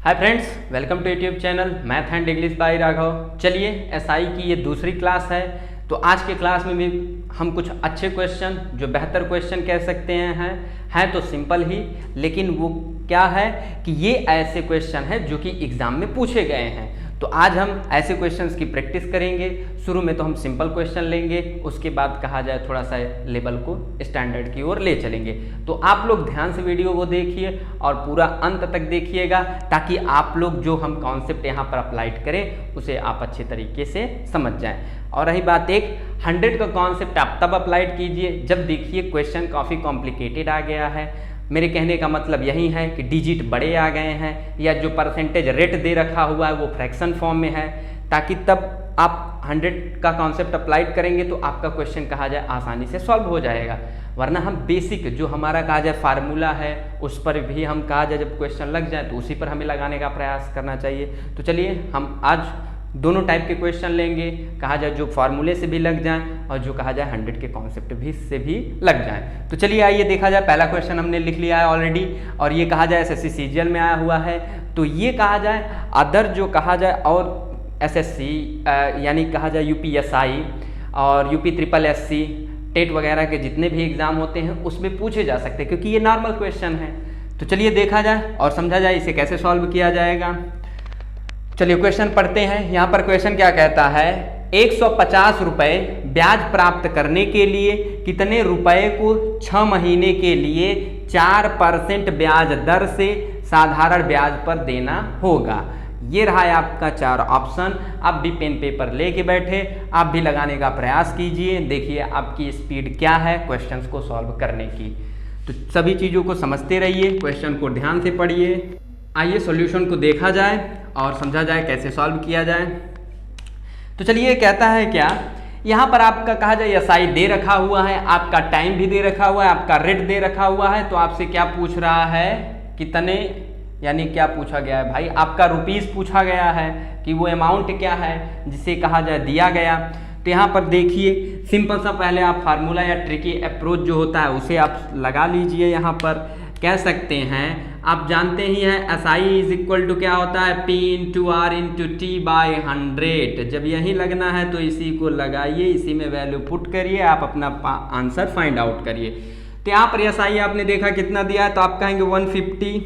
Hi friends, welcome to YouTube channel math and English by Raghav. चलिए SI की ये दूसरी क्लास है। तो आज के क्लास में भी हम कुछ अच्छे क्वेश्चन, जो बेहतर क्वेश्चन कह सकते हैं तो सिंपल ही, लेकिन वो क्या है कि ये ऐसे क्वेश्चन हैं जो कि एग्जाम में पूछे गए हैं। तो आज हम ऐसे क्वेश्चंस की प्रैक्टिस करेंगे। शुरू में तो हम सिंपल क्वेश्चन लेंगे, उसके बाद कहा जाए थोड़ा सा लेवल को स्टैंडर्ड की ओर ले चलेंगे। तो आप लोग ध्यान से वीडियो को देखिए और पूरा अंत तक देखिएगा, ताकि आप लोग जो हम कॉन्सेप्ट यहाँ पर अप्लाइड करें उसे आप अच्छे तरीके से समझ जाएं। और रही बात 100 का कॉन्सेप्ट आप तब अप्लाइड कीजिए जब देखिए क्वेश्चन काफ़ी कॉम्प्लिकेटेड आ गया है। मेरे कहने का मतलब यही है कि डिजिट बड़े आ गए हैं, या जो परसेंटेज रेट दे रखा हुआ है वो फ्रैक्शन फॉर्म में है, ताकि तब आप 100 का कॉन्सेप्ट अप्लाइड करेंगे तो आपका क्वेश्चन कहा जाए आसानी से सॉल्व हो जाएगा। वरना हम बेसिक जो हमारा कहा जाए फार्मूला है उस पर भी हम कहा जाए जब क्वेश्चन लग जाए तो उसी पर हमें लगाने का प्रयास करना चाहिए। तो चलिए हम आज दोनों टाइप के क्वेश्चन लेंगे, कहा जाए जो फार्मूले से भी लग जाएं और जो कहा जाए 100 के कॉन्सेप्ट भी से भी लग जाएं। तो चलिए आइए देखा जाए। पहला क्वेश्चन हमने लिख लिया है ऑलरेडी, और ये कहा जाए एसएससी सीजीएल में आया हुआ है। तो ये कहा जाए अदर जो कहा जाए और एसएससी यानी कहा जाए यूपीएसआई और यूपी ट्रिपल एससी टेट वगैरह के जितने भी एग्जाम होते हैं उसमें पूछे जा सकते हैं, क्योंकि ये नॉर्मल क्वेश्चन है। तो चलिए देखा जाए और समझा जाए इसे कैसे सॉल्व किया जाएगा। चलिए क्वेश्चन पढ़ते हैं। यहाँ पर क्वेश्चन क्या कहता है, 150 रुपये ब्याज प्राप्त करने के लिए कितने रुपए को 6 महीने के लिए 4% ब्याज दर से साधारण ब्याज पर देना होगा। ये रहा है आपका 4 ऑप्शन। आप भी पेन पेपर लेके बैठे, आप भी लगाने का प्रयास कीजिए। देखिए आपकी स्पीड क्या है क्वेश्चंस को सॉल्व करने की। तो सभी चीज़ों को समझते रहिए, क्वेश्चन को ध्यान से पढ़िए। आइए सॉल्यूशन को देखा जाए और समझा जाए कैसे सॉल्व किया जाए। तो चलिए कहता है क्या, यहाँ पर आपका कहा जाए एसआई दे रखा हुआ है, आपका टाइम भी दे रखा हुआ है, आपका रेट दे रखा हुआ है। तो आपसे क्या पूछ रहा है, कितने, यानी क्या पूछा गया है भाई, आपका रुपीस पूछा गया है कि वो अमाउंट क्या है जिसे कहा जाए दिया गया। तो यहाँ पर देखिए सिंपल सा पहले आप फार्मूला या ट्रिकी अप्रोच जो होता है उसे आप लगा लीजिए। यहाँ पर कह सकते हैं, आप जानते ही हैं एसआई इज इक्वल टू क्या होता है, P into R into T by 100। जब यही लगना है तो इसी को लगाइए, इसी में वैल्यू पुट करिए, आप अपना आंसर फाइंड आउट करिए। तो यहाँ पर एसआई आपने देखा कितना दिया है, तो आप कहेंगे 150,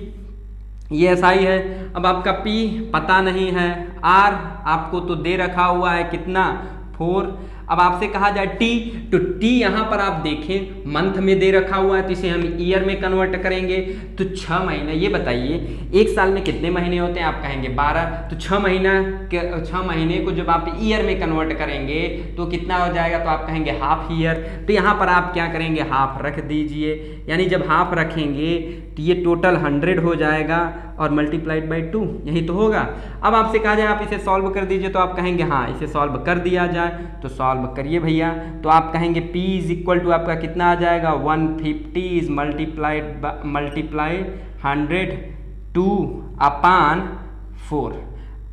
ये एसआई है। अब आपका P पता नहीं है, R आपको तो दे रखा हुआ है कितना, 4। अब आपसे कहा जाए टी, तो टी यहाँ पर आप देखें मंथ में दे रखा हुआ है, तो इसे हम ईयर में कन्वर्ट करेंगे। तो 6 महीने, ये बताइए एक साल में कितने महीने होते हैं, आप कहेंगे 12। तो 6 महीने को जब आप ईयर में कन्वर्ट करेंगे तो कितना हो जाएगा, तो आप कहेंगे हाफ ईयर। तो यहाँ पर आप क्या करेंगे, हाफ रख दीजिए, यानी जब हाफ रखेंगे तो ये टोटल 100 हो जाएगा और मल्टीप्लाइड बाई 2, यही तो होगा। अब आपसे कहा जाए आप इसे सॉल्व कर दीजिए, तो आप कहेंगे हाँ इसे सॉल्व कर दिया जाए। तो सॉल्व करिए भैया। तो आप कहेंगे P इज इक्वल टू आपका कितना आ जाएगा, 150 इज मल्टीप्लाइड 100 2/4।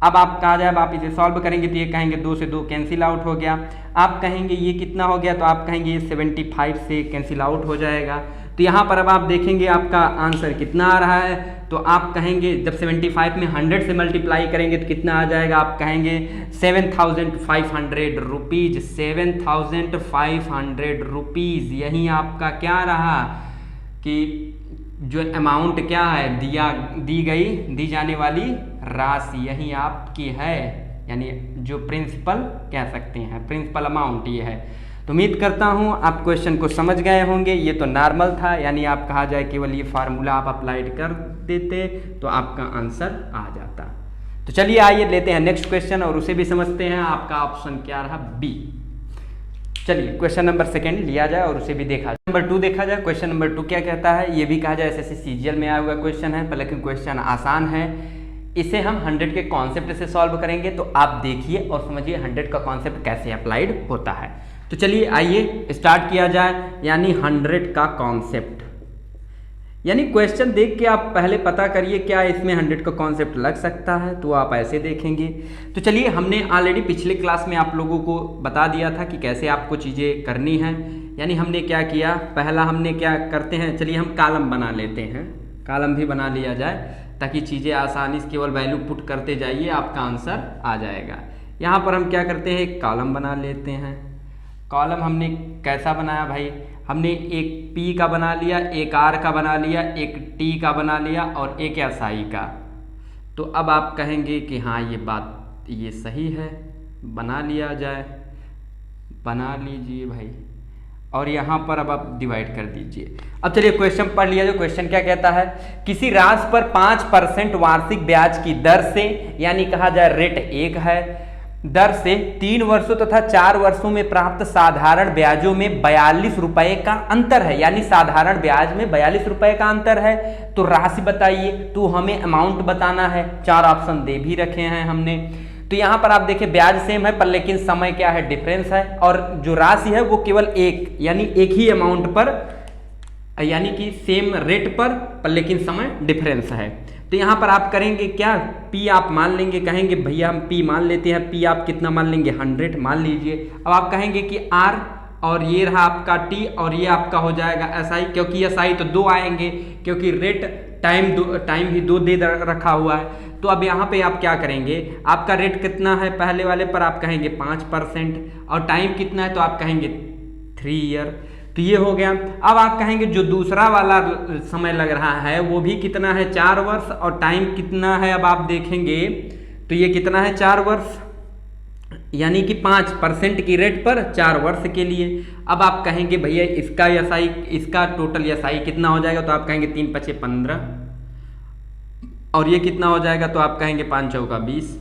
अब आप कहा जाए अब आप इसे सॉल्व करेंगे तो ये कहेंगे 2 से 2 कैंसिल आउट हो गया। आप कहेंगे ये कितना हो गया, तो आप कहेंगे ये 75 से कैंसिल आउट हो जाएगा। तो यहाँ पर अब आप देखेंगे आपका आंसर कितना आ रहा है, तो आप कहेंगे जब 75 में 100 से मल्टीप्लाई करेंगे तो कितना आ जाएगा, आप कहेंगे 7500 रुपीज़, 7500 रुपीज़। यही आपका क्या रहा कि जो अमाउंट क्या है दी जाने वाली राशि यही आपकी है, यानी जो प्रिंसिपल कह सकते हैं, प्रिंसिपल अमाउंट ये है। तो उम्मीद करता हूँ आप क्वेश्चन को समझ गए होंगे। ये तो नॉर्मल था, यानी आप कहा जाए केवल ये फार्मूला आप अप्लाइड कर देते तो आपका आंसर आ जाता। तो चलिए आइए लेते हैं नेक्स्ट क्वेश्चन और उसे भी समझते हैं। आपका ऑप्शन क्या रहा, बी। चलिए क्वेश्चन नंबर 2 लिया जाए और उसे भी देखा जाए। नंबर 2 देखा जाए। क्वेश्चन नंबर 2 क्या कहता है, ये भी कहा जाए एसएससी सीजीएल में आया हुआ क्वेश्चन है, लेकिन क्वेश्चन आसान है। इसे हम 100 के कॉन्सेप्ट से सॉल्व करेंगे। तो आप देखिए और समझिए 100 का कॉन्सेप्ट कैसे अप्लाइड होता है। तो चलिए आइए स्टार्ट किया जाए, यानी 100 का कॉन्सेप्ट, यानी क्वेश्चन देख के आप पहले पता करिए क्या इसमें 100 का कॉन्सेप्ट लग सकता है, तो आप ऐसे देखेंगे। तो चलिए हमने ऑलरेडी पिछले क्लास में आप लोगों को बता दिया था कि कैसे आपको चीज़ें करनी है। यानी हमने क्या किया, पहला हमने क्या करते हैं, चलिए हम कॉलम बना लेते हैं, कॉलम भी बना लिया जाए। ताकि चीज़ें आसानी से केवल वैल्यू पुट करते जाइए, आपका आंसर आ जाएगा। यहाँ पर हम क्या करते हैं, एक कॉलम बना लेते हैं। कॉलम हमने कैसा बनाया भाई, हमने एक P का बना लिया, एक R का बना लिया, एक T का बना लिया और एक SI का। तो अब आप कहेंगे कि हाँ ये बात ये सही है, बना लिया जाए, बना लीजिए भाई। और यहाँ पर अब आप डिवाइड कर दीजिए। अब चलिए क्वेश्चन पढ़ लिया। जो क्वेश्चन क्या कहता है, किसी राशि पर 5% वार्षिक ब्याज की दर से, यानी कहा जाए रेट 1 है, दर से 3 वर्षों तथा 4 वर्षों में प्राप्त साधारण ब्याजों में 42 रुपए का अंतर है, यानी साधारण ब्याज में 42 रुपए का अंतर है। तो राशि बताइए, तो हमें अमाउंट बताना है। 4 ऑप्शन दे भी रखे हैं हमने। तो यहाँ पर आप देखिए ब्याज सेम है, पर लेकिन समय क्या है, डिफरेंस है। और जो राशि है वो केवल एक, यानी एक ही अमाउंट पर, यानी कि सेम रेट पर लेकिन समय डिफरेंस है। तो यहाँ पर आप करेंगे क्या, P आप मान लेंगे, कहेंगे भैया हम P मान लेते हैं। P आप कितना मान लेंगे, 100 मान लीजिए। अब आप कहेंगे कि R, और ये रहा आपका T, और ये आपका हो जाएगा SI, क्योंकि SI तो 2 आएंगे, क्योंकि रेट टाइम भी 2 दे रखा हुआ है। तो अब यहाँ पे आप क्या करेंगे, आपका रेट कितना है, पहले वाले पर आप कहेंगे 5%, और टाइम कितना है तो आप कहेंगे 3 ईयर। तो ये हो गया। अब आप कहेंगे जो दूसरा वाला समय लग रहा है वो भी कितना है, 4 वर्ष, और टाइम कितना है, अब आप देखेंगे तो ये कितना है, 4 वर्ष, यानी कि 5% की रेट पर 4 वर्ष के लिए। अब आप कहेंगे भैया इसका SI, इसका टोटल SI कितना हो जाएगा, तो आप कहेंगे 3 × 5 = 15, और ये कितना हो जाएगा, तो आप कहेंगे 5 × 4 = 20।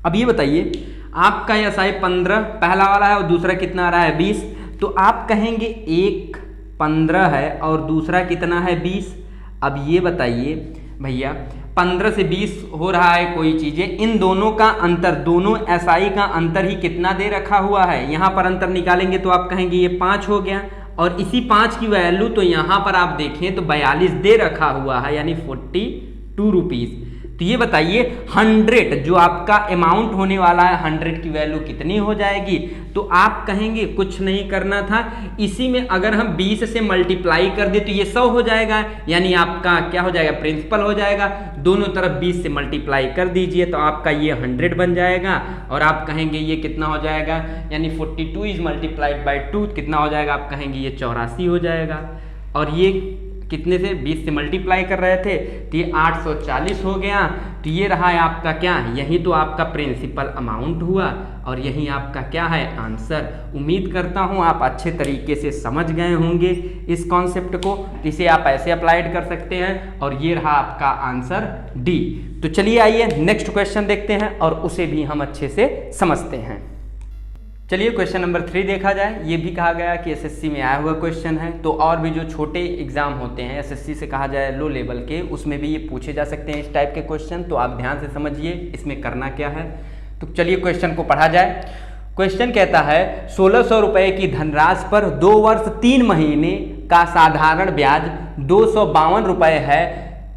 अब ये बताइए आपका SI 15 पहला वाला है और दूसरा कितना आ रहा है, 20। तो आप कहेंगे एक 15 है और दूसरा कितना है, 20। अब ये बताइए भैया 15 से 20 हो रहा है कोई चीज़ें, इन दोनों का अंतर, दोनों SI का अंतर ही कितना दे रखा हुआ है। यहाँ पर अंतर निकालेंगे तो आप कहेंगे ये 5 हो गया, और इसी 5 की वैल्यू तो यहाँ पर आप देखें तो 42 दे रखा हुआ है, यानी 42 रुपीज़। तो ये बताइए 100 जो आपका अमाउंट होने वाला है, 100 की वैल्यू कितनी हो जाएगी। तो आप कहेंगे कुछ नहीं करना था, इसी में अगर हम 20 से मल्टीप्लाई कर दे तो ये 100 हो जाएगा, यानी आपका क्या हो जाएगा, प्रिंसिपल हो जाएगा। दोनों तरफ 20 से मल्टीप्लाई कर दीजिए तो आपका ये 100 बन जाएगा, और आप कहेंगे ये कितना हो जाएगा, यानी 42 इज मल्टीप्लाइड बाई 2 कितना हो जाएगा, आप कहेंगे ये 84 हो जाएगा। और ये कितने से, 20 से मल्टीप्लाई कर रहे थे तो ये 840 हो गया। तो ये रहा है आपका क्या, यही तो आपका प्रिंसिपल अमाउंट हुआ, और यही आपका क्या है, आंसर। उम्मीद करता हूँ आप अच्छे तरीके से समझ गए होंगे इस कॉन्सेप्ट को। इसे आप ऐसे अप्लाइड कर सकते हैं, और ये रहा आपका आंसर डी। तो चलिए आइए नेक्स्ट क्वेश्चन देखते हैं और उसे भी हम अच्छे से समझते हैं। चलिए क्वेश्चन नंबर 3 देखा जाए। ये भी कहा गया कि SSC में आया हुआ क्वेश्चन है, तो और भी जो छोटे एग्जाम होते हैं SSC से कहा जाए लो लेवल के, उसमें भी ये पूछे जा सकते हैं इस टाइप के क्वेश्चन। तो आप ध्यान से समझिए इसमें करना क्या है। तो चलिए क्वेश्चन को पढ़ा जाए। क्वेश्चन कहता है 1600 रुपये की धनराशि पर 2 वर्ष 3 महीने का साधारण ब्याज 252 रुपये है,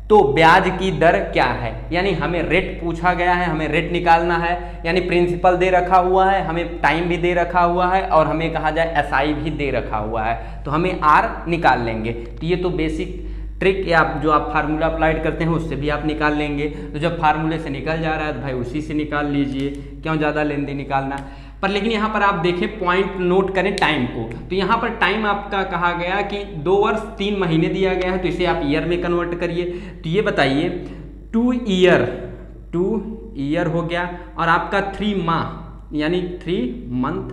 तो ब्याज की दर क्या है। यानी हमें रेट पूछा गया है, हमें रेट निकालना है, यानी प्रिंसिपल दे रखा हुआ है, हमें टाइम भी दे रखा हुआ है, और हमें कहा जाए SI भी दे रखा हुआ है। तो हमें R निकाल लेंगे। तो ये तो बेसिक ट्रिक या जो आप फार्मूला अप्लाइड करते हैं उससे भी आप निकाल लेंगे। तो जब फार्मूले से निकल जा रहा है तो भाई उसी से निकाल लीजिए, क्यों ज़्यादा लेंदी निकालना। पर लेकिन यहाँ पर आप देखें, पॉइंट नोट करें टाइम को। तो यहाँ पर टाइम आपका कहा गया कि 2 वर्ष 3 महीने दिया गया है, तो इसे आप ईयर में कन्वर्ट करिए। तो ये बताइए 2 ईयर हो गया, और आपका 3 माह यानी 3 मंथ,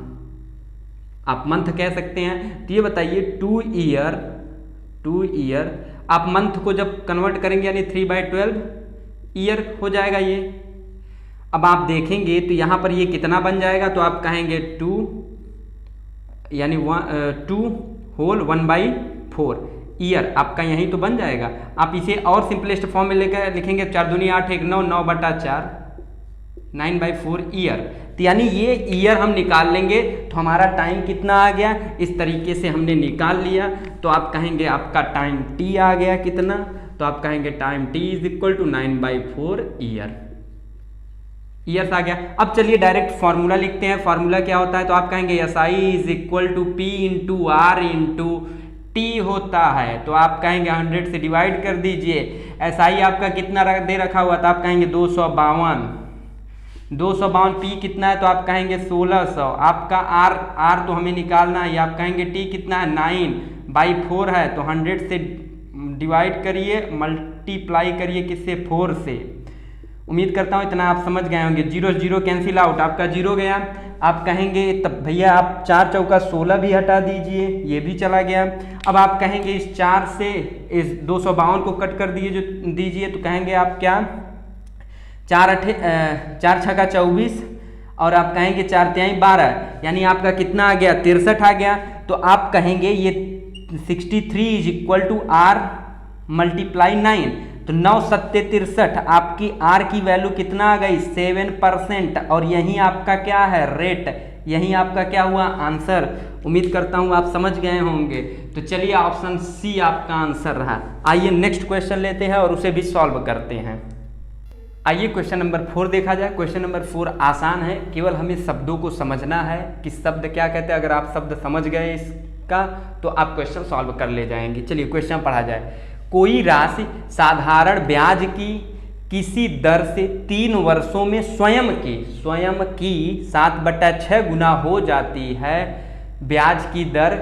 आप मंथ कह सकते हैं। तो ये बताइए 2 ईयर आप मंथ को जब कन्वर्ट करेंगे यानी 3/12 ईयर हो जाएगा ये। अब आप देखेंगे तो यहाँ पर ये कितना बन जाएगा, तो आप कहेंगे 2 यानी 2 होल 1/4 ईयर आपका यही तो बन जाएगा। आप इसे और सिंपलेस्ट फॉर्म में लेकर लिखेंगे 4 दूनी 8 1 9 9/4 9/4 ईयर। तो यानी ये ईयर हम निकाल लेंगे तो हमारा टाइम कितना आ गया, इस तरीके से हमने निकाल लिया। तो आप कहेंगे आपका टाइम टी आ गया कितना, तो आप कहेंगे time T is equal to 9/4 years आ गया। अब चलिए डायरेक्ट फॉर्मूला लिखते हैं। फॉर्मूला क्या होता है, तो आप कहेंगे SI is equal to P into R into T होता है। तो आप कहेंगे 100 से डिवाइड कर दीजिए। एसआई आपका कितना दे रखा हुआ था, आप कहेंगे 252। 252 पी कितना है, तो आप कहेंगे 1600। आपका आर तो हमें निकालना है, आप कहेंगे टी कितना है, 9/4 है। तो 100 से डिवाइड करिए, मल्टीप्लाई करिए किससे, 4 से। उम्मीद करता हूँ इतना आप समझ गए होंगे। 0 0 कैंसिल आउट, आपका 0 गया। आप कहेंगे तब भैया आप 4 चौका 16 भी हटा दीजिए, ये भी चला गया। अब आप कहेंगे इस 4 से इस 252 को कट कर दीजिए, तो कहेंगे आप क्या, 4 छक्का 24 और आप कहेंगे 4 तिहाई 12, यानी आपका कितना आ गया, 63 आ गया। तो आप कहेंगे ये 63 is equal to R multiply 9। तो 9 सत्ते 63, आपकी आर की वैल्यू कितना आ गई, 7%। और यही आपका क्या है, रेट, यही आपका क्या हुआ, आंसर। उम्मीद करता हूँ आप समझ गए होंगे। तो चलिए ऑप्शन सी आपका आंसर रहा। आइए नेक्स्ट क्वेश्चन लेते हैं और उसे भी सॉल्व करते हैं। आइए क्वेश्चन नंबर 4 देखा जाए। क्वेश्चन नंबर 4 आसान है, केवल हमें शब्दों को समझना है कि शब्द क्या कहते हैं। अगर आप शब्द समझ गए इसका तो आप क्वेश्चन सॉल्व कर ले जाएंगे। चलिए क्वेश्चन पढ़ा जाए। कोई राशि साधारण ब्याज की किसी दर से 3 वर्षों में स्वयं की 7/6 गुना हो जाती है, ब्याज की दर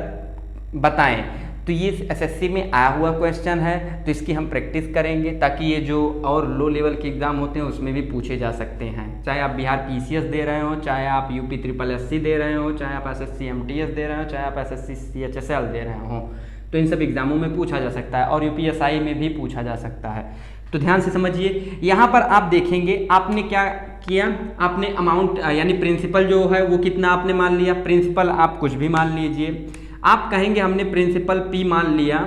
बताएं। तो ये एसएससी में आया हुआ क्वेश्चन है, तो इसकी हम प्रैक्टिस करेंगे ताकि ये जो और लो लेवल के एग्जाम होते हैं उसमें भी पूछे जा सकते हैं। चाहे आप बिहार पीसीएस दे रहे हो, चाहे आप यूपी SSSC दे रहे हो, चाहे आप एसएससी एमटीएस दे रहे हो, चाहे आप एसएससी CHSL दे रहे हो, तो इन सब एग्जामों में पूछा जा सकता है और यूपीएसआई में भी पूछा जा सकता है। तो ध्यान से समझिए। यहाँ पर आप देखेंगे आपने क्या किया, आपने अमाउंट यानी प्रिंसिपल जो है वो कितना आपने मान लिया। प्रिंसिपल आप कुछ भी मान लीजिए। आप कहेंगे हमने प्रिंसिपल P मान लिया,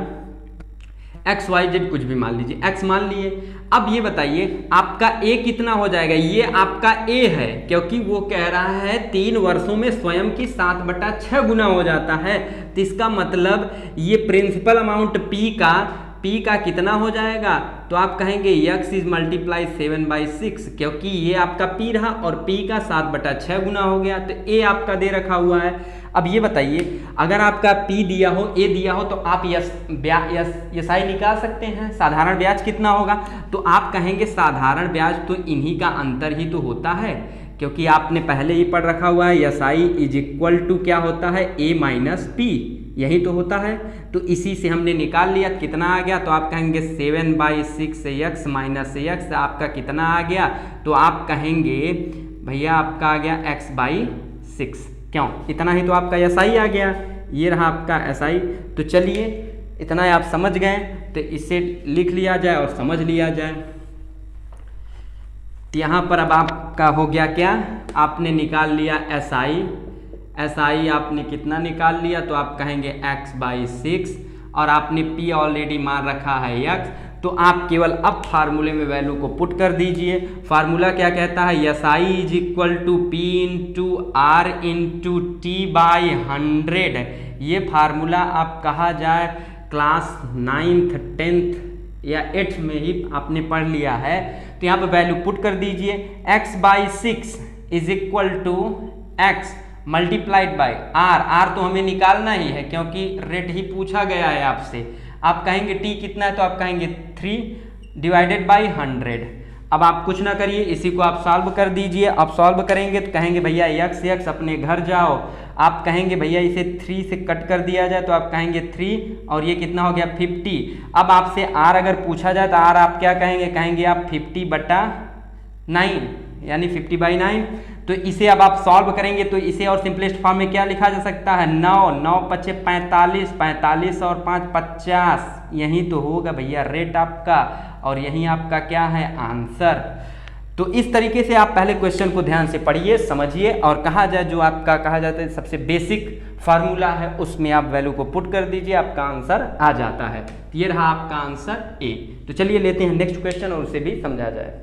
XYZ कुछ भी मान लीजिए, X मान लिए। अब ये बताइए आपका A कितना हो जाएगा। ये आपका A है, क्योंकि वो कह रहा है 3 वर्षों में स्वयं की 7/6 गुना हो जाता है। तो इसका मतलब ये प्रिंसिपल अमाउंट P का कितना हो जाएगा। तो आप कहेंगे X इज मल्टीप्लाई 7/6, क्योंकि ये आपका P रहा और P का 7/6 गुना हो गया। तो A आपका दे रखा हुआ है। अब ये बताइए अगर आपका P दिया हो, A दिया हो, तो आप SI निकाल सकते हैं। साधारण ब्याज कितना होगा, तो आप कहेंगे साधारण ब्याज तो इन्हीं का अंतर ही तो होता है, क्योंकि आपने पहले ही पढ़ रखा हुआ है SI इज इक्वल टू क्या होता है, A माइनस P, यही तो होता है। तो इसी से हमने निकाल लिया, कितना आ गया। तो आप कहेंगे 7/6 X माइनस X, आपका कितना आ गया। तो आप कहेंगे भैया आपका आ गया X/6। क्यों, इतना ही तो आपका SI आ गया। ये रहा आपका SI। तो चलिए इतना आप समझ गए, तो इसे लिख लिया जाए और समझ लिया जाए। तो यहाँ पर अब आपका हो गया क्या, आपने निकाल लिया SI आपने कितना निकाल लिया। तो आप कहेंगे X/6 और आपने P ऑलरेडी मान रखा है X। तो आप केवल अब फार्मूले में वैल्यू को पुट कर दीजिए। फार्मूला क्या कहता है, SI is equal to P into R into T/100। ये फार्मूला आप कहा जाए क्लास 9th 10th या 8th में ही आपने पढ़ लिया है। तो यहाँ पर वैल्यू पुट कर दीजिए। X/6 is equal to X multiplied by R तो हमें निकालना ही है क्योंकि रेट ही पूछा गया है आपसे। आप कहेंगे T कितना है, तो आप कहेंगे 3/100। अब आप कुछ ना करिए, इसी को आप सॉल्व कर दीजिए। आप सॉल्व करेंगे तो कहेंगे भैया X अपने घर जाओ। आप कहेंगे भैया इसे 3 से कट कर दिया जाए, तो आप कहेंगे 3 और ये कितना हो गया 50। अब आपसे R अगर पूछा जाए तो R आप क्या कहेंगे आप 50/9 यानी 50/9। तो इसे अब आप सॉल्व करेंगे तो इसे और सिंपलेस्ट फॉर्म में क्या लिखा जा सकता है, 9 5 45 45 और 5 50। यही तो होगा भैया रेट आपका, और यही आपका क्या है आंसर। तो इस तरीके से आप पहले क्वेश्चन को ध्यान से पढ़िए, समझिए, और कहा जाए जो आपका कहा जाता है सबसे बेसिक फार्मूला है उसमें आप वैल्यू को पुट कर दीजिए, आपका आंसर आ जाता है। ये रहा आपका आंसर A। तो चलिए लेते हैं नेक्स्ट क्वेश्चन और उसे भी समझा जाए।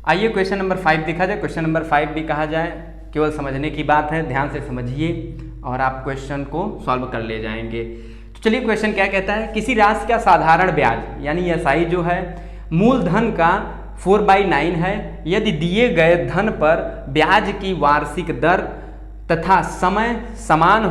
आइए क्वेश्चन नंबर 5 देखा जाए। क्वेश्चन नंबर 5 भी कहा जाए केवल समझने की बात है, ध्यान से समझिए और आप क्वेश्चन को सॉल्व कर ले जाएंगे। तो चलिए क्वेश्चन क्या कहता है, किसी राशि का साधारण ब्याज यानी SI जो है मूलधन का 4/9 है, यदि दिए गए धन पर ब्याज की वार्षिक दर तथा समय समान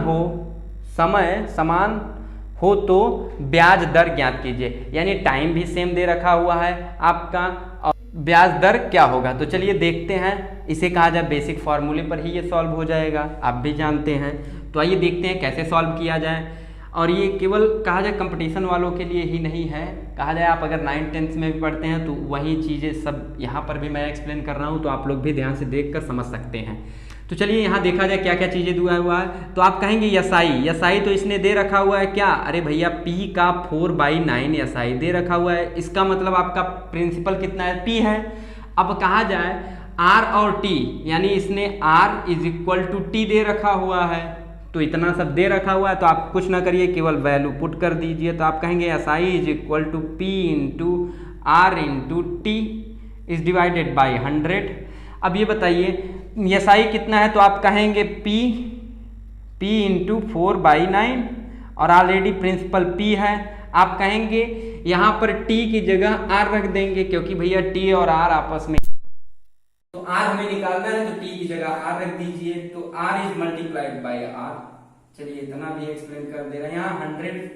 हो तो ब्याज दर ज्ञात कीजिए। यानी टाइम भी सेम दे रखा हुआ है आपका और ब्याज दर क्या होगा। तो चलिए देखते हैं, इसे कहा जाए बेसिक फार्मूले पर ही ये सॉल्व हो जाएगा, आप भी जानते हैं। तो आइए देखते हैं कैसे सॉल्व किया जाए। और ये केवल कहा जाए कंपटीशन वालों के लिए ही नहीं है, कहा जाए आप अगर 9th-10th में भी पढ़ते हैं तो वही चीज़ें सब यहाँ पर भी मैं एक्सप्लेन कर रहा हूँ, तो आप लोग भी ध्यान से देख कर समझ सकते हैं। तो चलिए यहाँ देखा जाए क्या क्या चीज़ें दिया हुआ है। तो आप कहेंगे एसआई तो इसने दे रखा हुआ है क्या, अरे भैया पी का 4/9 एसआई दे रखा हुआ है, इसका मतलब आपका प्रिंसिपल कितना है, पी है। अब कहा जाए आर और टी, यानी इसने R is equal to T दे रखा हुआ है, तो इतना सब दे रखा हुआ है, तो आप कुछ ना करिए, केवल वैल्यू पुट कर दीजिए। तो आप कहेंगे SI is equal to P into R into T is divided by 100। अब ये बताइए एसआई कितना है, तो आप कहेंगे पी इंटू 4/9 और ऑलरेडी प्रिंसिपल पी है। आप कहेंगे यहाँ पर टी की जगह आर रख देंगे, क्योंकि भैया टी और आर आपस में, तो आर हमें निकालना है, तो टी की जगह आर रख दीजिए। तो R is multiplied by R. चलिए इतना भी एक्सप्लेन कर दे रहे हैं, यहाँ 100।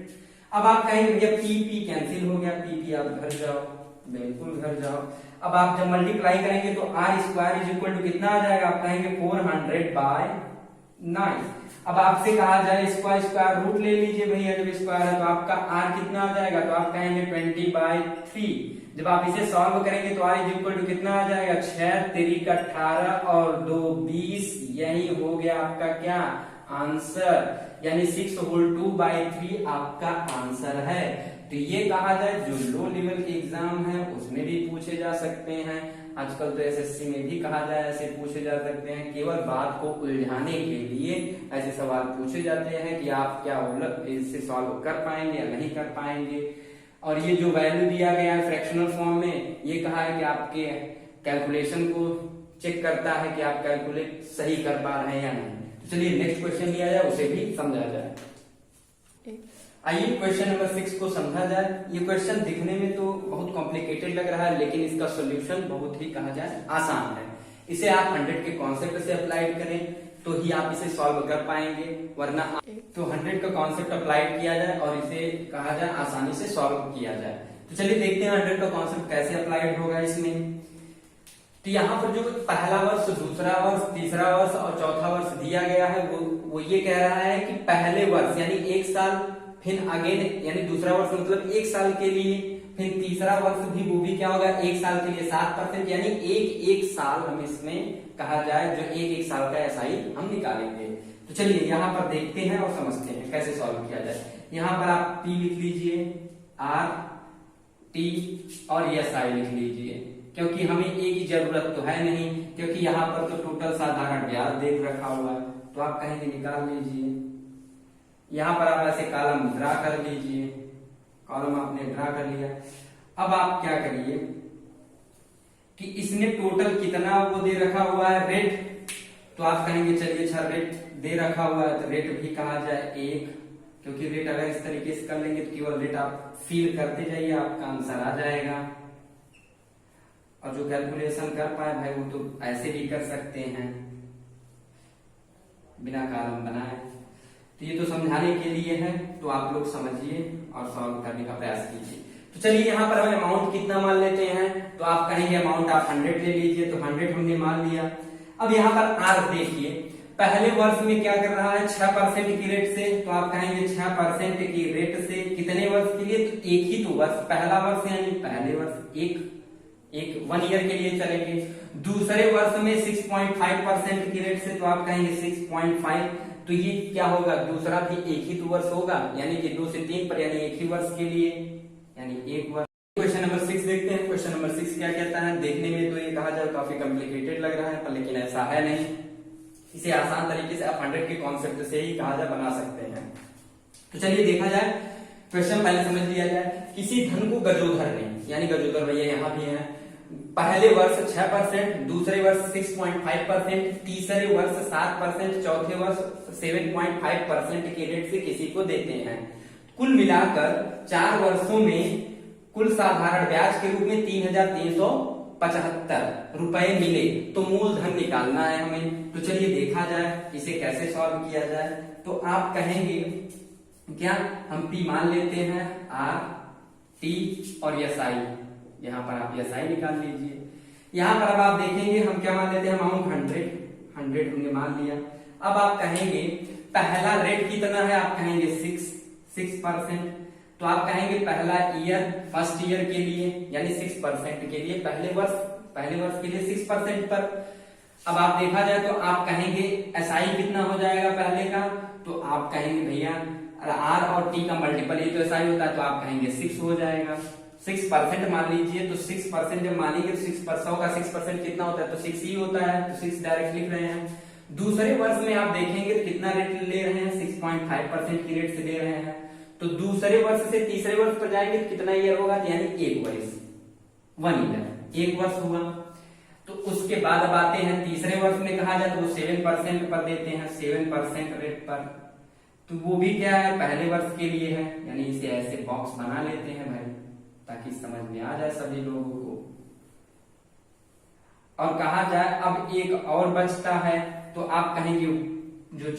अब आप कहेंगे भैया पी कैंसिल हो गया, पी आप घर जाओ, बिल्कुल घर जाओ। अब आप जब मल्टीप्लाई करेंगे तो R square is equal to कितना आ जाएगा, आप कहेंगे 400/9। अब आपसे कहा जाए इसका स्क्वायर रूट ले लीजिए भैया, जब स्क्वायर है तो आपका आर कितना आ जाएगा, तो आप कहेंगे 20/3। जब आप इसे सॉल्व करेंगे तो आर इज इक्वल टू कितना आ जाएगा, 6 3 18 और 2 20। यही हो गया आपका क्या आंसर, यानी 6/2/3 आपका आंसर है। तो ये कहा जाए जो लो लेवल के एग्जाम है उसमें भी पूछे जा सकते हैं, आजकल तो एसएससी में भी कहा जाए ऐसे पूछे जा सकते हैं। केवल बात को उलझाने के लिए ऐसे सवाल पूछे जाते हैं कि आप क्या इससे सॉल्व कर पाएंगे या नहीं कर पाएंगे। और ये जो वैल्यू दिया गया है फ्रैक्शनल फॉर्म में, ये कहा है कि आपके कैलकुलेशन को चेक करता है कि आप कैलकुलेट सही कर पा रहे हैं या नहीं। तो चलिए नेक्स्ट क्वेश्चन लिया जाए, उसे भी समझा जाए। आइए क्वेश्चन नंबर 6 को समझा जाए। ये क्वेश्चन दिखने में तो बहुत कॉम्प्लिकेटेड लग रहा है, लेकिन इसका सॉल्यूशन बहुत ही कहा जाए आसान है। इसे आप 100 के कॉन्सेप्ट से अप्लाइड करें तो ही आप इसे सॉल्व कर पाएंगे, वरना तो 100 का कॉन्सेप्ट अप्लाइड किया जाए और इसे कहा जाए आसानी से सॉल्व किया जाए। तो चलिए देखते हैं 100 का कॉन्सेप्ट कैसे अप्लाइड होगा इसमें। तो यहाँ पर जो पहला वर्ष, दूसरा वर्ष, तीसरा वर्ष और चौथा वर्ष दिया गया है वो ये कह रहा है कि पहले वर्ष यानी 1 साल, फिर अगेन यानी दूसरा वर्ष मतलब 1 साल के लिए, फिर तीसरा वर्ष भी वो भी क्या होगा 1 साल के लिए 7%, यानी एक साल हम इसमें कहा जाए जो एक साल का एसआई हम निकालेंगे। तो चलिए यहाँ पर देखते हैं और समझते हैं कैसे सॉल्व किया जाए। यहाँ पर आप पी लिख लीजिए, आर टी और एसआई लिख लीजिए, क्योंकि हमें ए की जरूरत तो है नहीं, क्योंकि यहाँ पर तो टोटल साधारण ब्याज देख रखा हुआ है। तो आप कहेंगे निकाल लीजिए, यहाँ पर आप ऐसे कॉलम ड्रा कर लीजिए, कॉलम आपने ड्रा कर लिया। अब आप क्या करिए कि इसने टोटल कितना वो दे रखा हुआ है रेट, तो आप कहेंगे चलिए अच्छा रेट दे रखा हुआ है तो रेट भी कहा जाए 1, क्योंकि रेट अगर इस तरीके से कर लेंगे तो केवल रेट आप फील करते जाइए, आपका आंसर आ जाएगा। और जो कैलकुलेशन कर पाए भाई वो तो ऐसे भी कर सकते हैं बिना कॉलम बनाए। तो ये तो समझाने के लिए है, तो आप लोग समझिए और सॉल्व करने का प्रयास कीजिए। तो चलिए यहाँ पर हम अमाउंट कितना मान लेते हैं, तो आप कहेंगे अमाउंट आप 100 ले लीजिए, तो 100 हमने मान लिया। अब यहाँ पर आर देखिए, पहले वर्ष में क्या कर रहा है 6% की रेट से, तो आप कहेंगे 6% की रेट से कितने वर्ष के लिए, तो एक ही तो वर्ष, पहला वर्ष यानी पहले वर्ष एक 1 ईयर के लिए चलेंगे। दूसरे वर्ष में 6.5% की रेट से, तो आप कहेंगे 6.5, तो ये क्या होगा दूसरा भी एक ही तो वर्ष होगा, यानी कि 2 से 3 पर यानी एक ही वर्ष के लिए, यानी 1 वर्ष। क्वेश्चन नंबर 6 देखते हैं। क्वेश्चन नंबर 6 क्या कहता है, देखने में तो ये कहा जाए काफी कॉम्प्लिकेटेड लग रहा है, पर लेकिन ऐसा है नहीं। इसे आसान तरीके से आप 100 के कॉन्सेप्ट से ही कहा जाए बना सकते हैं। तो चलिए देखा जाए, क्वेश्चन पहले समझ लिया जाए। किसी धन को गजोधर ने, यानी गजोधर भैया यहाँ भी है, पहले वर्ष 6%, दूसरे वर्ष 6.5%, तीसरे वर्ष 7%, चौथे वर्ष 7.5% के रेट से किसी को देते हैं। कुल मिलाकर 4 वर्षों में कुल साधारण ब्याज के रूप में 3,375 रुपए मिले, तो मूलधन निकालना है हमें। तो चलिए देखा जाए इसे कैसे सॉल्व किया जाए। तो आप कहेंगे क्या हम P मान लेते हैं R T और SI, यहाँ पर आप SI निकाल लीजिए। यहाँ पर अब आप देखेंगे हम क्या मान लेते हैं, अमाउंट 100 हमने मान लिया। अब आप कहेंगे पहला रेट कितना है, आप कहेंगे 6%। तो आप कहेंगे पहला ईयर, फर्स्ट ईयर के लिए यानी 6% के लिए, पहले वर्ष के लिए 6% पर। अब आप देखा जाए तो आप कहेंगे SI कितना हो जाएगा पहले का, तो आप कहेंगे भैया R और T का मल्टीपल ही तो SI होता है, तो आप कहेंगे 6 हो जाएगा। 6% मान लीजिए, तो 6% जब मानेंगे तो 6% का 6% कितना होता है, तो 6 ही होता है, तो 6 डायरेक्ट लिख रहे हैं। दूसरे वर्ष में आप देखेंगे तो कितना रेट ले रहे हैं, 6.5% की रेट से ले रहे हैं। तो दूसरे वर्ष से तीसरे वर्ष पर जाएंगे तो कितना ईयर होगा, यानी एक वर्ष, 1 ईयर, एक वर्ष हुआ। तो उसके बाद अब आते हैं तीसरे वर्ष में कहा जाए तो वो 7% पर देते हैं, 7% रेट पर। तो वो भी क्या है, पहले वर्ष के लिए है, यानी इसे ऐसे बॉक्स बना लेते हैं भाई, ताकि समझ में आ जाए सभी लोगों को। और कहा जाए अब एक और बचता है, तो आप कहेंगे जो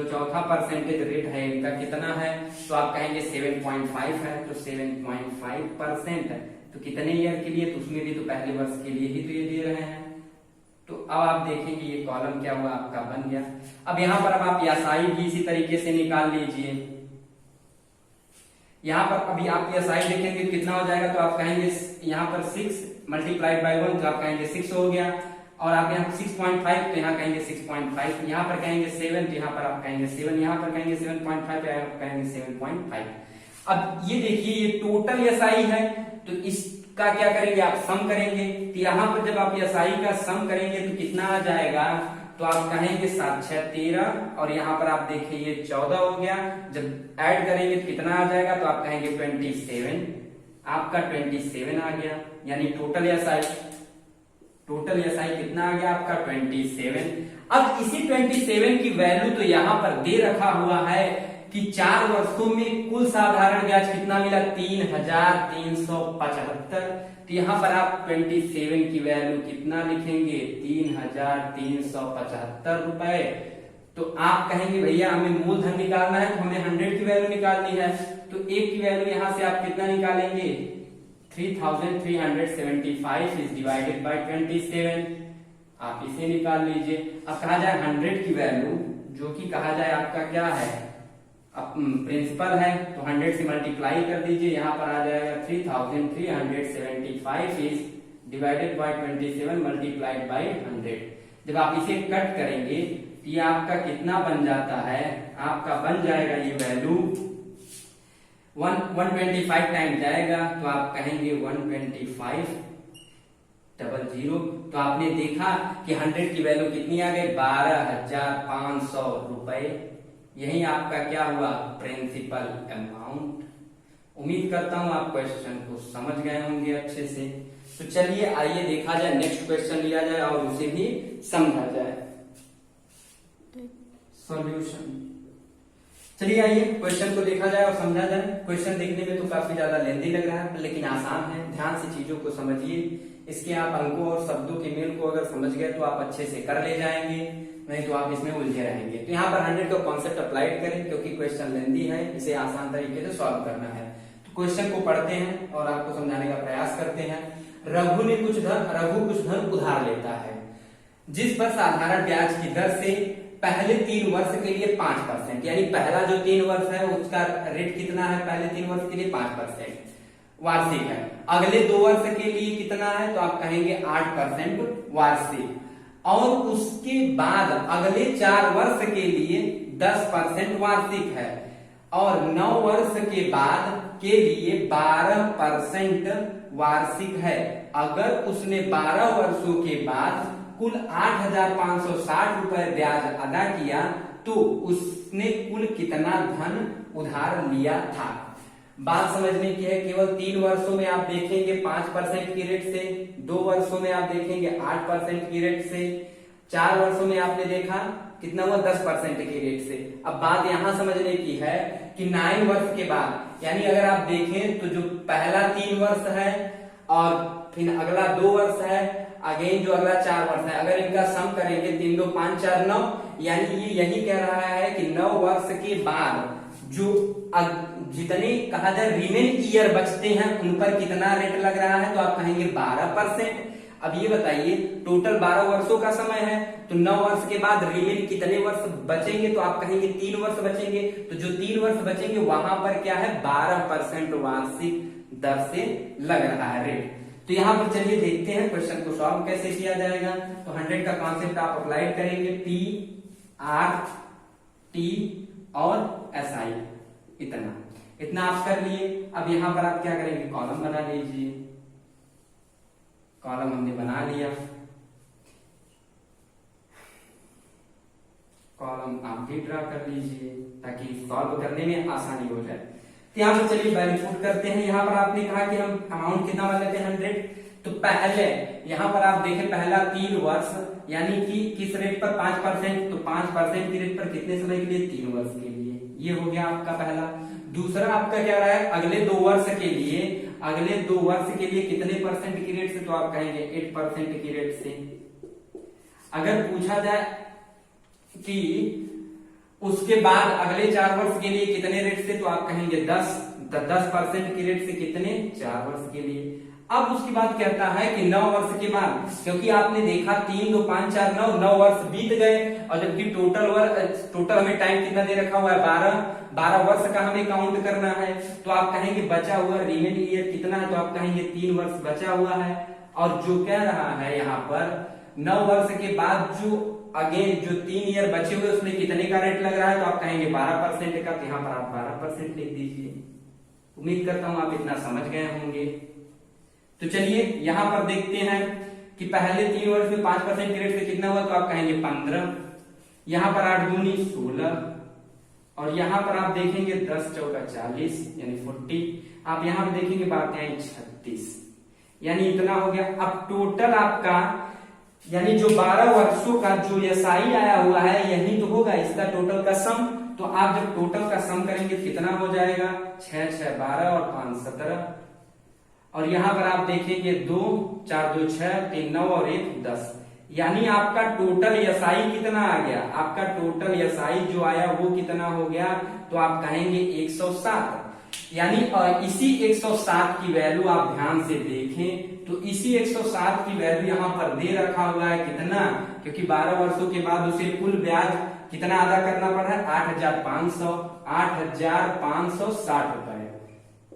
चौथा परसेंटेज रेट है इनका कितना है, तो आप कहेंगे 7.5 है, तो 7.5% है, तो कितने ईयर के लिए, तो उसमें भी तो पहले वर्ष के लिए ही तो ये दे रहे हैं। तो अब आप देखेंगे ये कॉलम क्या हुआ आपका बन गया। अब यहाँ पर अब आप SI भी इसी तरीके से निकाल लीजिए। यहाँ पर अभी आप SI देखेंगे कितना हो जाएगा, तो आप कहेंगे यहाँ पर 6 मल्टीप्लाइड बाई 1, तो आप कहेंगे 6 हो गया। और आप यहाँ 6.5, तो यहाँ कहेंगे 6.5, यहाँ पर कहेंगे 7, तो यहाँ पर आप कहेंगे 7, यहाँ पर कहेंगे 7.5, यहाँ पर कहेंगे 7.5। अब ये देखिए ये टोटल SI है, तो इसका क्या करेंगे आप सम करेंगे। तो यहाँ पर जब आप SI का सम करेंगे तो कितना आ जाएगा, तो आप कहेंगे 7 6 13, और यहाँ पर आप देखिए ये 14 हो गया। जब ऐड करेंगे तो कितना आ जाएगा, तो आप कहेंगे 27, आपका 27 आ गया, यानी टोटल SI कितना आ गया आपका 27। अब इसी 27 की वैल्यू तो यहाँ पर दे रखा हुआ है कि 4 वर्षों में कुल साधारण ब्याज कितना मिला, 3375। तो यहाँ पर आप 27 की वैल्यू कितना लिखेंगे, 3375 रुपए। तो आप कहेंगे भैया हमें मूलधन निकालना है, तो हमें 100 की वैल्यू निकालनी है, तो एक की वैल्यू यहाँ से आप कितना निकालेंगे, 3375 इज डिवाइडेड बाय 27, आप इसे निकाल लीजिए। अब कहा जाए 100 की वैल्यू, जो कि कहा जाए आपका क्या है, प्रिंसिपल है, तो 100 से मल्टीप्लाई कर दीजिए, यहाँ पर आ जाएगा 3375 is divided by 27 multiplied by 100। जब आप इसे कट करेंगे तो ये आपका कितना बन जाता है, आपका बन जाएगा ये वैल्यू 125 टाइम जाएगा, तो आप कहेंगे 125 00। तो आपने देखा कि 100 की वैल्यू कितनी आ गई, 12,500 रुपए। यही आपका क्या हुआ, प्रिंसिपल अमाउंट। उम्मीद करता हूं आप क्वेश्चन को समझ गए होंगे अच्छे से। तो चलिए आइए देखा जाए, नेक्स्ट क्वेश्चन लिया जाए और उसे भी समझा जाए। सॉल्यूशन, चलिए आइए क्वेश्चन को देखा जाए और समझा जाए। क्वेश्चन देखने में तो काफी ज्यादा लेंदी लग रहा है, लेकिन आसान है। ध्यान से चीजों को समझिए, इसके आप अंकों और शब्दों के मेल को अगर समझ गए तो आप अच्छे से कर ले जाएंगे, नहीं तो आप इसमें उलझे रहेंगे। तो यहाँ पर 100 का कॉन्सेप्ट अप्लाइड करें, क्योंकि क्वेश्चन लेंदी है, इसे आसान तरीके से सॉल्व करना है। तो क्वेश्चन को पढ़ते हैं और आपको समझाने का प्रयास करते हैं। रघु कुछ धन उधार लेता है, जिस पर साधारण ब्याज की दर से पहले 3 वर्ष के लिए 5%, यानी पहला जो 3 वर्ष है उसका रेट कितना है, पहले 3 वर्ष के लिए 5% वार्षिक है। अगले 2 वर्ष के लिए कितना है, तो आप कहेंगे 8% वार्षिक, और उसके बाद अगले 4 वर्ष के लिए 10% वार्षिक है, और 9 वर्ष के बाद के लिए 12% वार्षिक है। अगर उसने 12 वर्षों के बाद कुल 8,560 रुपए ब्याज अदा किया तो उसने कुल कितना धन उधार लिया था। बात समझने की है, केवल 3 वर्षों में आप देखेंगे 5% की रेट से, 2 वर्षों में आप देखेंगे 8% की रेट से, 4 वर्षों में आपने देखा कितना हुआ 10% की रेट से। अब बात यहां समझने की है कि 9 वर्ष के बाद, यानी अगर आप देखें तो जो पहला 3 वर्ष है और फिर अगला 2 वर्ष है, अगेन जो अगला 4 वर्ष है, अगर इनका सम करेंगे 3 2 5 4 9, यानी ये यही कह रहा है कि 9 वर्ष के बाद जो जितने कहा जाए रिमेन ईयर बचते हैं उन पर कितना रेट लग रहा है, तो आप कहेंगे 12%। अब ये बताइए टोटल 12 वर्षों का समय है, तो 9 वर्ष के बाद रिमेन कितने वर्ष बचेंगे, तो आप कहेंगे 3 वर्ष बचेंगे। तो जो 3 वर्ष बचेंगे वहां पर क्या है 12% वार्षिक दर से लग रहा है रेट। तो यहाँ पर चलिए देखते हैं क्वेश्चन को सॉल्व कैसे किया जाएगा। तो 100 का कॉन्सेप्ट आप अप्लाई करेंगे, पी आर टी और एस आई, इतना आप कर लिए। अब यहाँ पर आप क्या करेंगे कॉलम बना लीजिए, कॉलम हमने बना लिया, कॉलम आप भी ड्रा कर लीजिए ताकि सॉल्व करने में आसानी हो जाए। तो यहाँ पर चलिए वैल्यू पुट करते हैं। यहाँ पर आपने कहा कि हम अमाउंट कितना मान लेते हैं 100, तो पहले यहाँ पर आप देखें पहला 3 वर्ष यानी कि किस रेट पर 5%, तो 5% की रेट पर कितने समय के लिए 3 वर्ष के लिए, ये हो गया आपका पहला। दूसरा आपका क्या रहा है अगले 2 वर्ष के लिए, अगले 2 वर्ष के लिए कितने परसेंट की रेट से, तो आप कहेंगे 8% की रेट से। अगर पूछा जाए कि उसके बाद अगले 4 वर्ष के लिए कितने रेट से, तो आप कहेंगे 10% की रेट से कितने 4 वर्ष के लिए। अब उसके बाद कहता है कि 9 वर्ष के बाद, क्योंकि आपने देखा 3 2 5 4 9 वर्ष बीत गए, और जबकि टोटल हमें टाइम कितना दे रखा हुआ है 12 वर्ष का हमें काउंट करना है। तो आप कहेंगे बचा हुआ रिमेन ईयर कितना है, तो आप कहेंगे 3 वर्ष बचा हुआ है। और जो कह रहा है यहाँ पर 9 वर्ष के बाद जो अगेन जो 3 ईयर बचे हुए उसमें कितने का रेट लग रहा है, तो आप कहेंगे 12% का। तो यहाँ पर आप 12% लिख दीजिए। उम्मीद करता हूं आप इतना समझ गए होंगे। तो चलिए यहां पर देखते हैं कि पहले 3 वर्ष में 5% की रेट से कितना हुआ, तो आप कहेंगे 15, यहाँ पर 8 दूनी 16, और यहाँ पर आप देखेंगे 10 चौका 40 यानी 40, आप यहाँ पर देखेंगे बात आई 36, यानी इतना हो गया। अब टोटल आपका यानी जो 12 वर्षों का जो एसआई आया हुआ है यही तो होगा इसका टोटल का सम। तो आप जब टोटल का सम करेंगे कितना हो जाएगा 6 6 12 और 5 17, और यहां पर आप देखेंगे 2 4 2 6 3 9 और 1 10, यानी आपका टोटल एसआई कितना आ गया, आपका टोटल एसआई जो आया वो कितना हो गया, तो आप कहेंगे 107। यानी इसी 107 की वैल्यू आप ध्यान से देखें तो इसी 107 की वैल्यू यहाँ पर दे रखा हुआ है कितना, क्योंकि 12 वर्षों के बाद उसे कुल ब्याज कितना अदा करना पड़ रहा है 8,560 रुपए,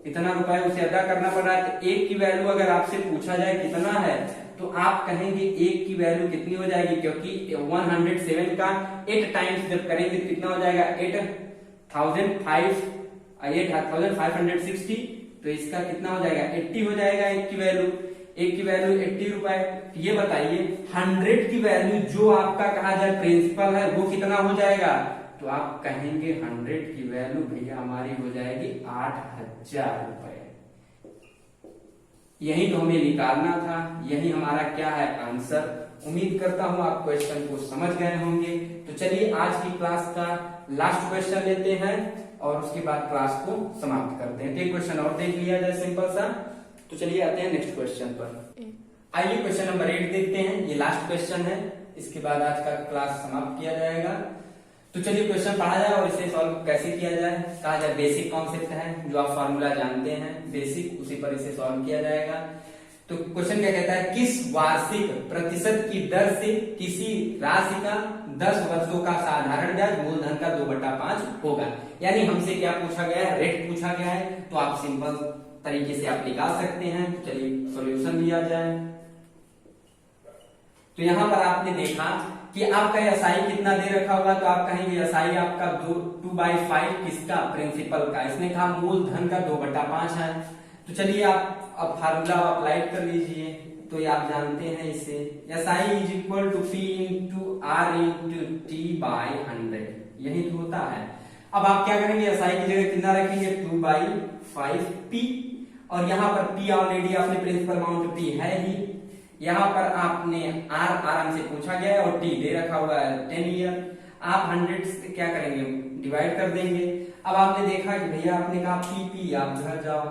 इतना रुपए उसे अदा करना पड़ रहा है। तो एक की वैल्यू अगर आपसे पूछा जाए कितना है, तो आप कहेंगे एक की वैल्यू कितनी हो जाएगी, क्योंकि 107 का 8 टाइम्स जब करेंगे तो कितना हो जाएगा 8,560, तो इसका कितना हो जाएगा 80 हो जाएगा। एक की वैल्यू 80 रुपए। ये बताइए 100 की वैल्यू जो आपका कहा जाए प्रिंसिपल है वो कितना हो जाएगा, तो आप कहेंगे 100 की वैल्यू भैया हमारी हो जाएगी 8,000 रुपए। यही तो हमें निकालना था, यही हमारा क्या है आंसर। उम्मीद करता हूं आप क्वेश्चन को समझ गए होंगे। तो चलिए आज की क्लास का लास्ट क्वेश्चन लेते हैं और उसके बाद क्लास को समाप्त करते हैं। एक क्वेश्चन और देख लिया जाए सिंपल सा। तो चलिए आते हैं नेक्स्ट क्वेश्चन पर। आइए क्वेश्चन नंबर 8 देखते हैं, ये लास्ट क्वेश्चन है, इसके बाद आज का क्लास समाप्त किया जाएगा। तो चलिए क्वेश्चन पढ़ा जाए और इसे सॉल्व कैसे किया जाए। कहा जाए बेसिक कॉन्सेप्ट है, जो आप फार्मूला जानते हैं बेसिक, उसी पर इसे सॉल्व किया जाएगा। तो क्वेश्चन क्या कहता है, किस वार्षिक प्रतिशत की दर से किसी राशि का 10 वर्षों का साधारण ब्याज मूलधन का 2/5 होगा। यानी हमसे क्या पूछा गया है, रेट पूछा गया है। तो आप सिंपल तरीके से आप निकाल सकते हैं। तो चलिए सॉल्यूशन लिया जाए। तो यहां पर आपने देखा कि आपका एसआई कितना दे रखा होगा, तो आप कहेंगे एसआई आपका 2/5 किसका, प्रिंसिपल का। इसने कहा मूलधन का 2/5 है। तो चलिए आप अब फार्मूला अप्लाई कर लीजिए। तो ये आप जानते हैं इसे, SI is equal to P into R into T by 100, यही तो होता है। अब आप क्या करेंगे, एसआई की जगह कितना रखेंगे 2/5 पी, और यहाँ पर पी ऑलरेडी आपने प्रिंसिपल अमाउंट पी है ही, यहाँ पर आपने आर आराम से पूछा गया है और टी दे रखा हुआ है 10 ईयर। आप 100 से क्या करेंगे डिवाइड कर देंगे। अब आपने देखा कि भैया आपने कहा पी आप घर जाओ।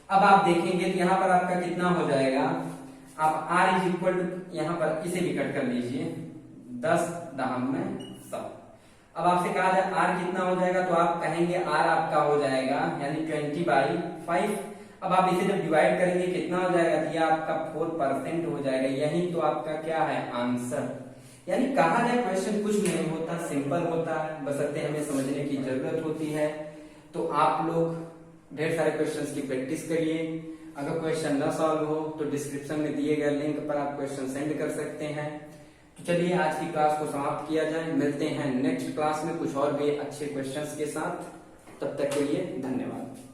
अब आप देखेंगे कि यहाँ पर आपका कितना हो जाएगा, आप आर इज इक्वल टू, यहाँ पर इसे भी कट कर लीजिए 10 दहम में 100। अब आपसे कहा जाए आर कितना हो जाएगा, तो आप कहेंगे आर आपका हो जाएगा यानी 20/5। अब आप इसे जब डिवाइड करेंगे कितना हो जाएगा, तो ये आपका 4% हो जाएगा। यही तो आपका क्या है आंसर। यानी कहा जाए क्वेश्चन कुछ नहीं होता, सिंपल होता है, बशर्ते हमें समझने की जरूरत होती है। तो आप लोग ढेर सारे क्वेश्चंस की प्रैक्टिस करिए। अगर क्वेश्चन न सॉल्व हो तो डिस्क्रिप्शन में दिए गए लिंक पर आप क्वेश्चन सेंड कर सकते हैं। तो चलिए आज की क्लास को समाप्त किया जाए, मिलते हैं नेक्स्ट क्लास में कुछ और भी अच्छे क्वेश्चंस के साथ। तब तक के लिए धन्यवाद।